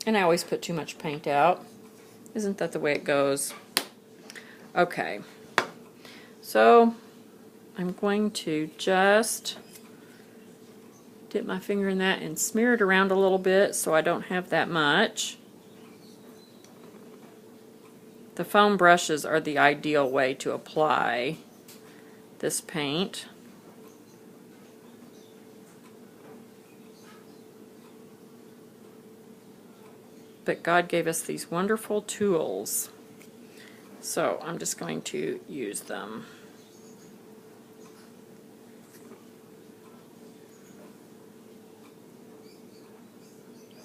And I always put too much paint out. Isn't that the way it goes? Okay. So I'm going to just dip my finger in that and smear it around a little bit so I don't have that much. The foam brushes are the ideal way to apply this paint. But God gave us these wonderful tools, so I'm just going to use them.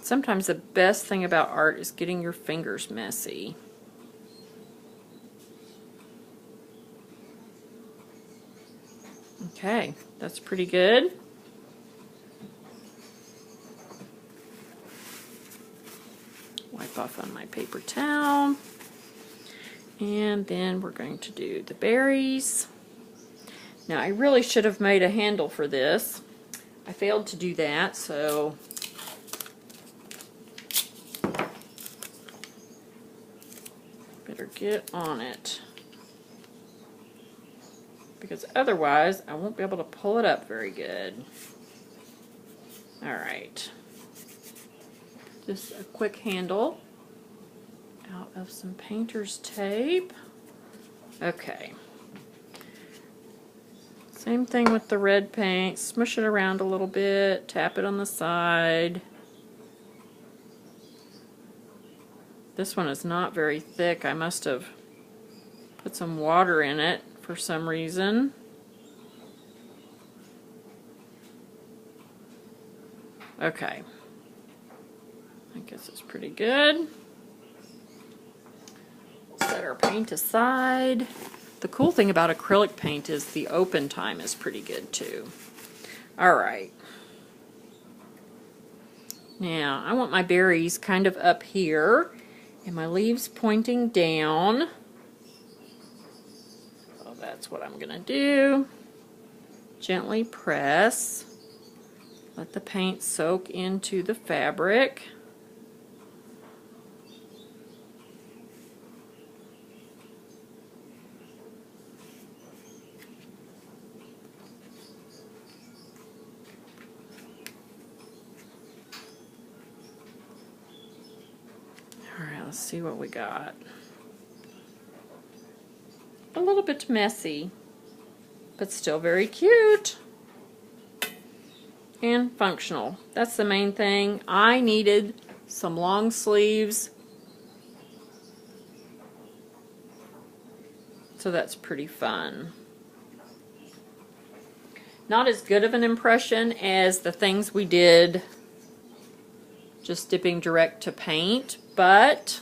Sometimes the best thing about art is getting your fingers messy. Okay, that's pretty good. Wipe off on my paper towel. And then we're going to do the berries. Now I really should have made a handle for this. I failed to do that, so better get on it, because otherwise I won't be able to pull it up very good. Alright, just a quick handle out of some painter's tape. Okay, same thing with the red paint. Smush it around a little bit, tap it on the side. This one is not very thick. I must have put some water in it for some reason. Okay, I guess it's pretty good. Set our paint aside. The cool thing about acrylic paint is the open time is pretty good too. Alright. Now, I want my berries kind of up here and my leaves pointing down. So that's what I'm going to do. Gently press. Let the paint soak into the fabric. Alright, let's see what we got. A little bit messy, but still very cute. And functional. That's the main thing. I needed some long sleeves, so that's pretty fun. Not as good of an impression as the things we did just dipping direct to paint, but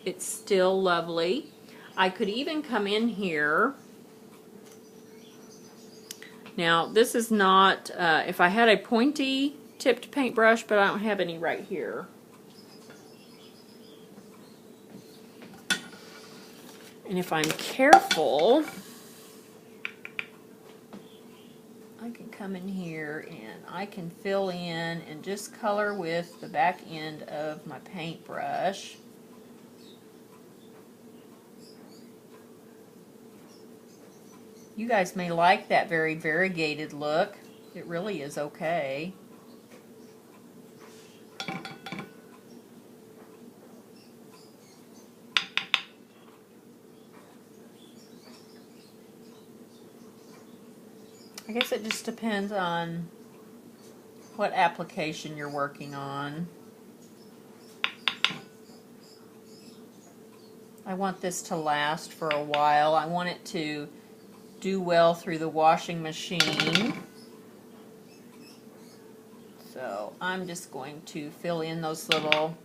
it's still lovely. I could even come in here. Now, this is not, if I had a pointy tipped paintbrush, but I don't have any right here. And if I'm careful, I can come in here and I can fill in and just color with the back end of my paintbrush. You guys may like that very variegated look. It really is okay. I guess it just depends on what application you're working on. I want this to last for a while. I want it to do well through the washing machine. So I'm just going to fill in those little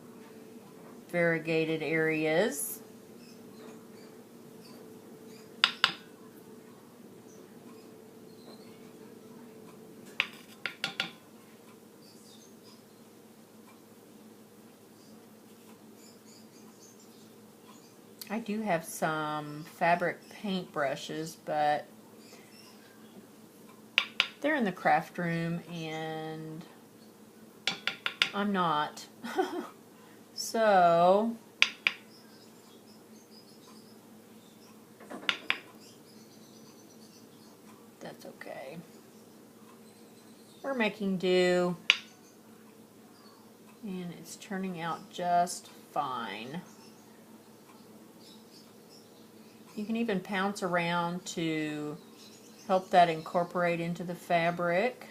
variegated areas. I do have some fabric paint brushes, but they're in the craft room and I'm not So that's okay. We're making do, and it's turning out just fine. You can even pounce around to help that incorporate into the fabric.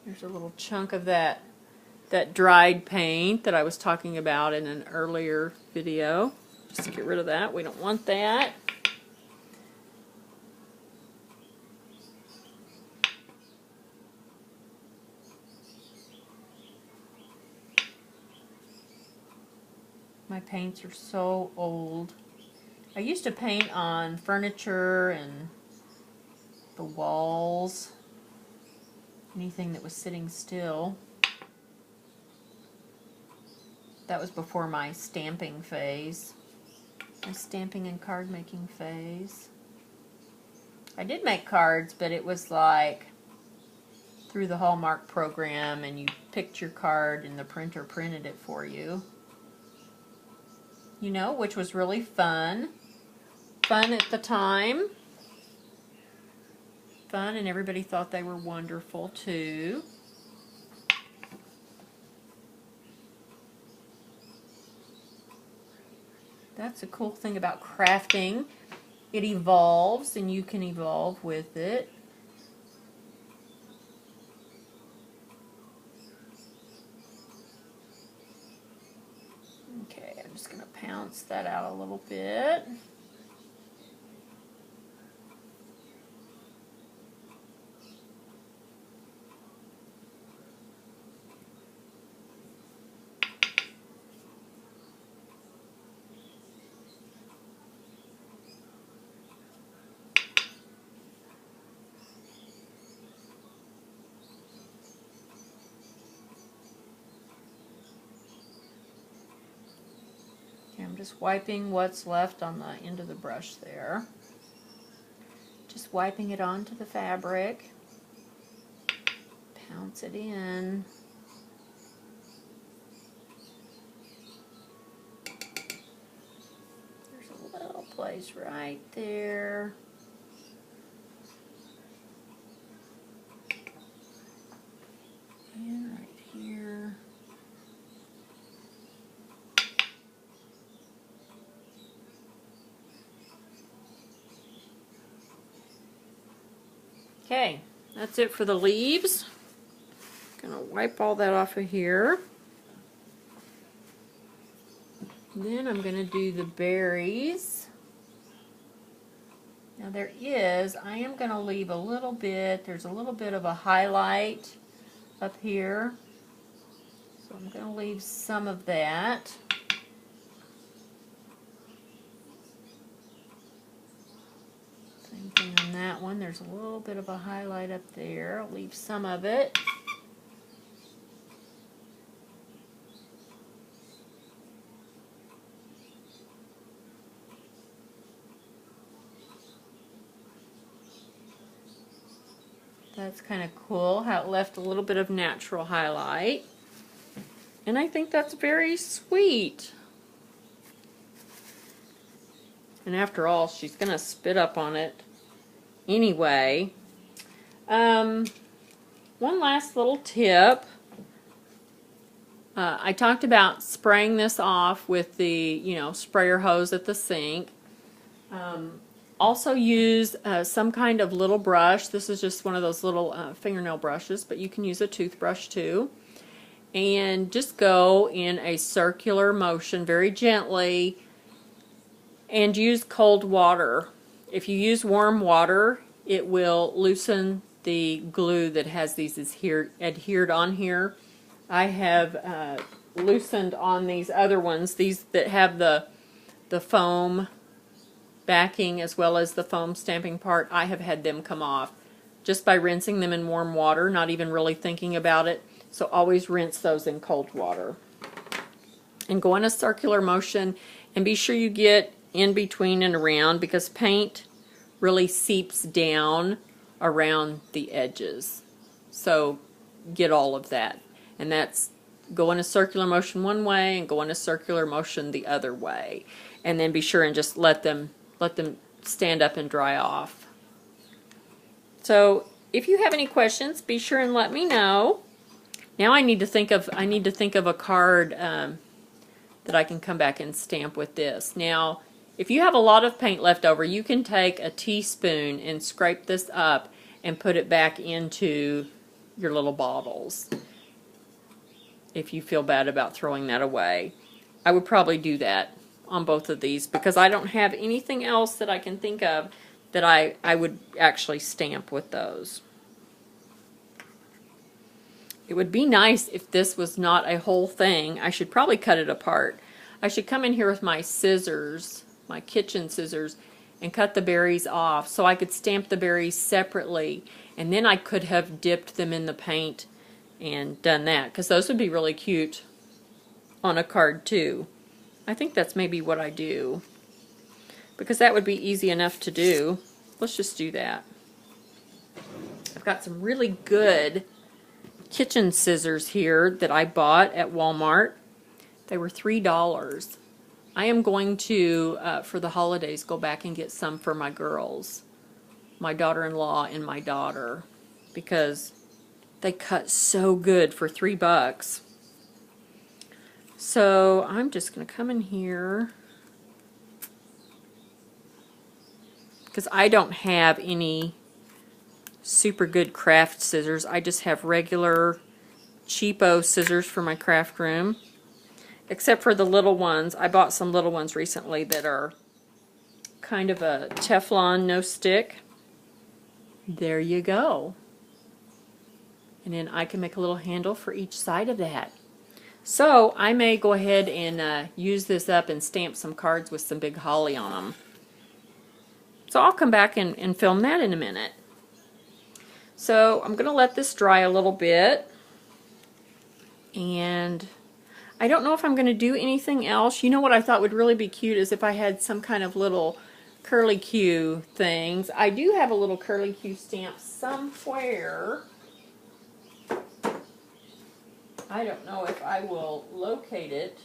There's a little chunk of that dried paint that I was talking about in an earlier video. Just get rid of that. We don't want that. My paints are so old. I used to paint on furniture and the walls, anything that was sitting still. That was before my stamping phase, my stamping and card making phase. I did make cards, but it was like through the Hallmark program, and you picked your card and the printer printed it for you. You know, which was really fun. Fun at the time. Fun, and everybody thought they were wonderful too. That's a cool thing about crafting. It evolves, and you can evolve with it. Okay, I'm just going to pounce that out a little bit. I'm just wiping what's left on the end of the brush there. Just wiping it onto the fabric. Pounce it in. There's a little place right there. And right here. Okay, that's it for the leaves. Gonna wipe all that off of here. Then I'm gonna do the berries. Now I am gonna leave a little bit, there's a little bit of a highlight up here. So I'm gonna leave some of that. Same thing on that one. There's a little bit of a highlight up there. I'll leave some of it. That's kind of cool how it left a little bit of natural highlight. And I think that's very sweet. And after all, she's going to spit up on it anyway. One last little tip. I talked about spraying this off with the, sprayer hose at the sink. Also use some kind of little brush. This is just one of those little fingernail brushes, but you can use a toothbrush too. And just go in a circular motion very gently. And use cold water. If you use warm water, it will loosen the glue that has these adhered on here. I have loosened on these other ones, these that have the foam backing as well as the foam stamping part. I have had them come off just by rinsing them in warm water, not even really thinking about it. So always rinse those in cold water. And go in a circular motion, and be sure you get in between and around, because paint really seeps down around the edges. So get all of that. And that's go in a circular motion one way and go in a circular motion the other way. And then be sure and just let them stand up and dry off. So if you have any questions, be sure and let me know. Now I need to think of a card that I can come back and stamp with this. Now, if you have a lot of paint left over, you can take a teaspoon and scrape this up and put it back into your little bottles. If you feel bad about throwing that away, I would probably do that on both of these because I don't have anything else that I can think of that I would actually stamp with those. It would be nice if this was not a whole thing. I should probably cut it apart. I should come in here with my scissors, my kitchen scissors, and cut the berries off so I could stamp the berries separately, and then I could have dipped them in the paint and done that, because those would be really cute on a card too. I think that's maybe what I do, because that would be easy enough to do. Let's just do that. I've got some really good kitchen scissors here that I bought at Walmart. They were $3. I am going to, for the holidays, go back and get some for my girls, my daughter-in-law and my daughter, because they cut so good for $3. So I'm just going to come in here, because I don't have any super good craft scissors. I just have regular cheapo scissors for my craft room, except for the little ones. I bought some little ones recently that are kind of a Teflon no stick. There you go. And then I can make a little handle for each side of that. So I may go ahead and use this up and stamp some cards with some big holly on them. So I'll come back and film that in a minute. So I'm going to let this dry a little bit. And I don't know if I'm going to do anything else. You know what I thought would really be cute is if I had some kind of little curly-Q things. I do have a little curly-Q stamp somewhere. I don't know if I will locate it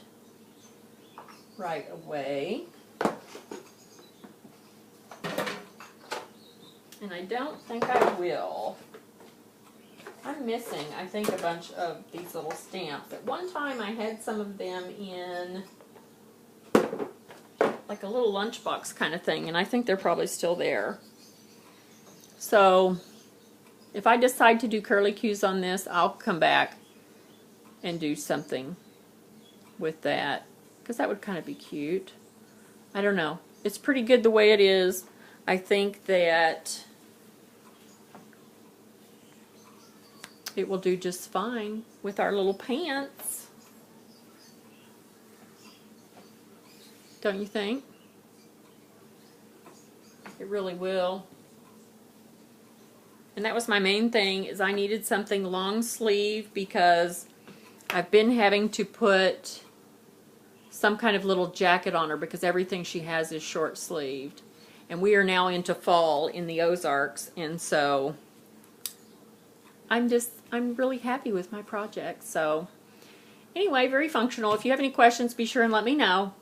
right away. And I don't think I will. I'm missing, I think, a bunch of these little stamps. At one time I had some of them in like a little lunchbox kind of thing, and I think they're probably still there. So if I decide to do curly Q's on this, I'll come back and do something with that, because that would kind of be cute. I don't know. It's pretty good the way it is. I think that it will do just fine with our little pants. Don't you think? It really will. And that was my main thing, is I needed something long sleeve because I've been having to put some kind of little jacket on her because everything she has is short sleeved. And we are now into fall in the Ozarks, and so I'm really happy with my project. So anyway, very functional. If you have any questions, be sure and let me know.